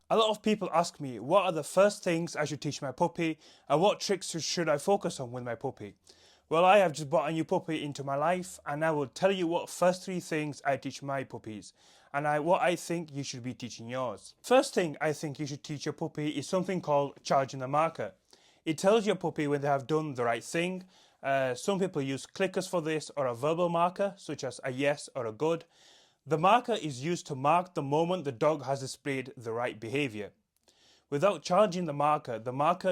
A lot of people ask me what are the first things I should teach my puppy and what tricks should I focus on with my puppy. Well, I have just brought a new puppy into my life and I will tell you what first three things I teach my puppies and what I think you should be teaching yours. First thing I think you should teach your puppy is something called charging the marker. It tells your puppy when they have done the right thing. Some people use clickers for this or a verbal marker such as a yes or a good. The marker is used to mark the moment the dog has displayed the right behavior. Without charging the marker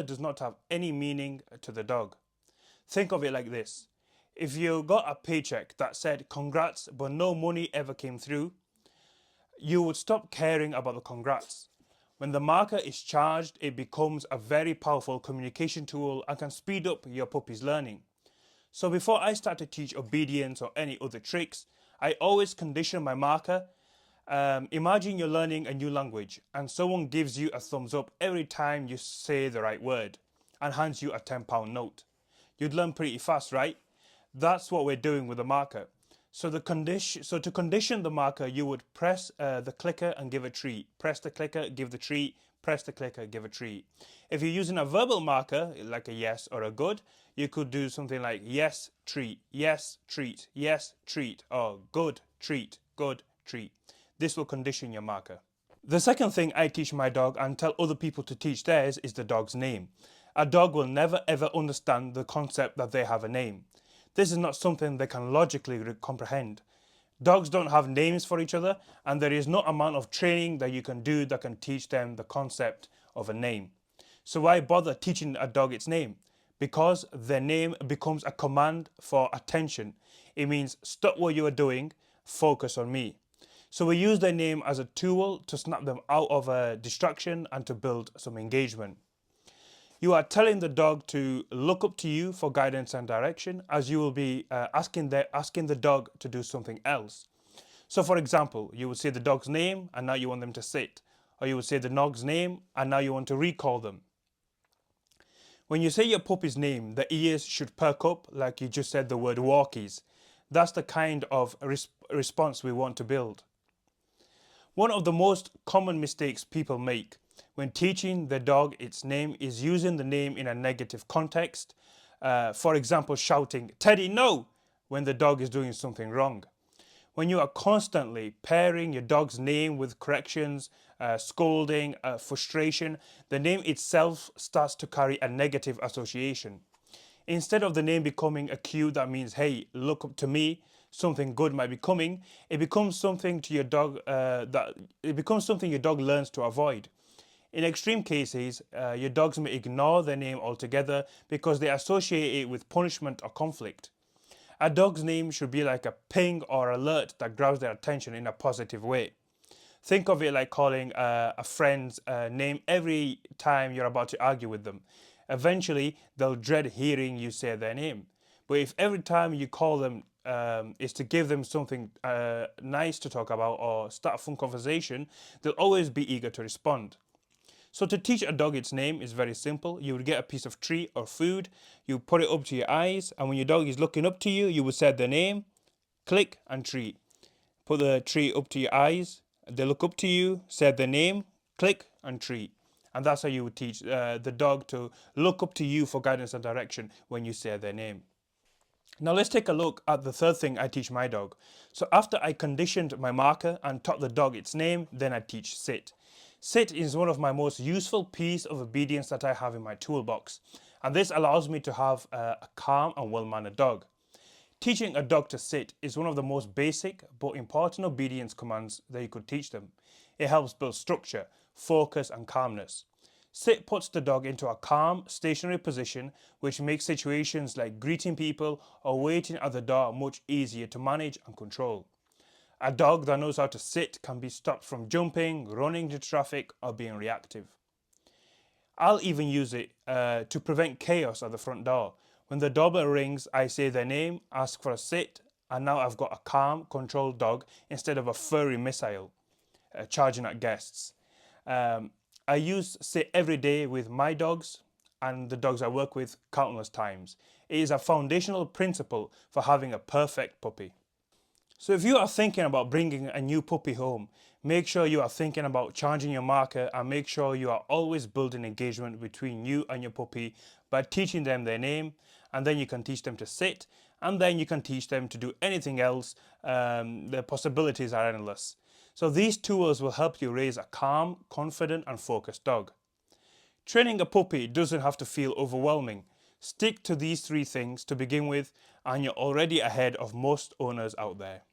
does not have any meaning to the dog. Think of it like this. If you got a paycheck that said congrats but no money ever came through, you would stop caring about the congrats. When the marker is charged, it becomes a very powerful communication tool and can speed up your puppy's learning. So before I start to teach obedience or any other tricks, I always condition my marker. Imagine you're learning a new language and someone gives you a thumbs up every time you say the right word and hands you a £10 note. You'd learn pretty fast, right? That's what we're doing with the marker. So to condition the marker, you would press the clicker and give a treat. Press the clicker, give the treat. Press the clicker, give a treat. If you're using a verbal marker, like a yes or a good, you could do something like yes, treat, yes, treat, yes, treat, or good, treat, good, treat. This will condition your marker. The second thing I teach my dog and tell other people to teach theirs is the dog's name. A dog will never ever understand the concept that they have a name. This is not something they can logically comprehend. Dogs don't have names for each other, and there is no amount of training that you can do that can teach them the concept of a name. So why bother teaching a dog its name? Because their name becomes a command for attention. It means stop what you are doing, focus on me. So we use their name as a tool to snap them out of a distraction and to build some engagement. You are telling the dog to look up to you for guidance and direction, as you will be asking the dog to do something else. So for example, you would say the dog's name and now you want them to sit. Or you would say the dog's name and now you want to recall them. When you say your puppy's name, the ears should perk up like you just said the word walkies. That's the kind of response we want to build. One of the most common mistakes people make when teaching their dog its name is using the name in a negative context. For example, shouting, "Teddy, no!" when the dog is doing something wrong. When you are constantly pairing your dog's name with corrections, scolding, frustration, the name itself starts to carry a negative association. Instead of the name becoming a cue that means, hey, look up to me, something good might be coming, it becomes something to your dog your dog learns to avoid. In extreme cases, your dogs may ignore their name altogether because they associate it with punishment or conflict. A dog's name should be like a ping or alert that grabs their attention in a positive way. Think of it like calling a friend's name every time you're about to argue with them. Eventually, they'll dread hearing you say their name. But if every time you call them is to give them something nice to talk about or start a fun conversation, they'll always be eager to respond. So to teach a dog its name is very simple. You would get a piece of treat or food, you put it up to your eyes, and when your dog is looking up to you, you would say their name, click and treat. Put the treat up to your eyes, they look up to you, say their name, click and treat. And that's how you would teach the dog to look up to you for guidance and direction when you say their name. Now let's take a look at the third thing I teach my dog. So after I conditioned my marker and taught the dog its name, then I teach sit. Sit is one of my most useful pieces of obedience that I have in my toolbox. And this allows me to have a calm and well-mannered dog. Teaching a dog to sit is one of the most basic but important obedience commands that you could teach them. It helps build structure, focus and calmness. Sit puts the dog into a calm, stationary position which makes situations like greeting people or waiting at the door much easier to manage and control. A dog that knows how to sit can be stopped from jumping, running into traffic or being reactive. I'll even use it to prevent chaos at the front door. When the doorbell rings, I say their name, ask for a sit, and now I've got a calm, controlled dog instead of a furry missile charging at guests. I use sit every day with my dogs and the dogs I work with countless times. It is a foundational principle for having a perfect puppy. So if you are thinking about bringing a new puppy home, make sure you are thinking about changing your marker, and make sure you are always building engagement between you and your puppy by teaching them their name, and then you can teach them to sit, and then you can teach them to do anything else. The possibilities are endless. So these tools will help you raise a calm, confident and focused dog. Training a puppy doesn't have to feel overwhelming. Stick to these 3 things to begin with, and you're already ahead of most owners out there.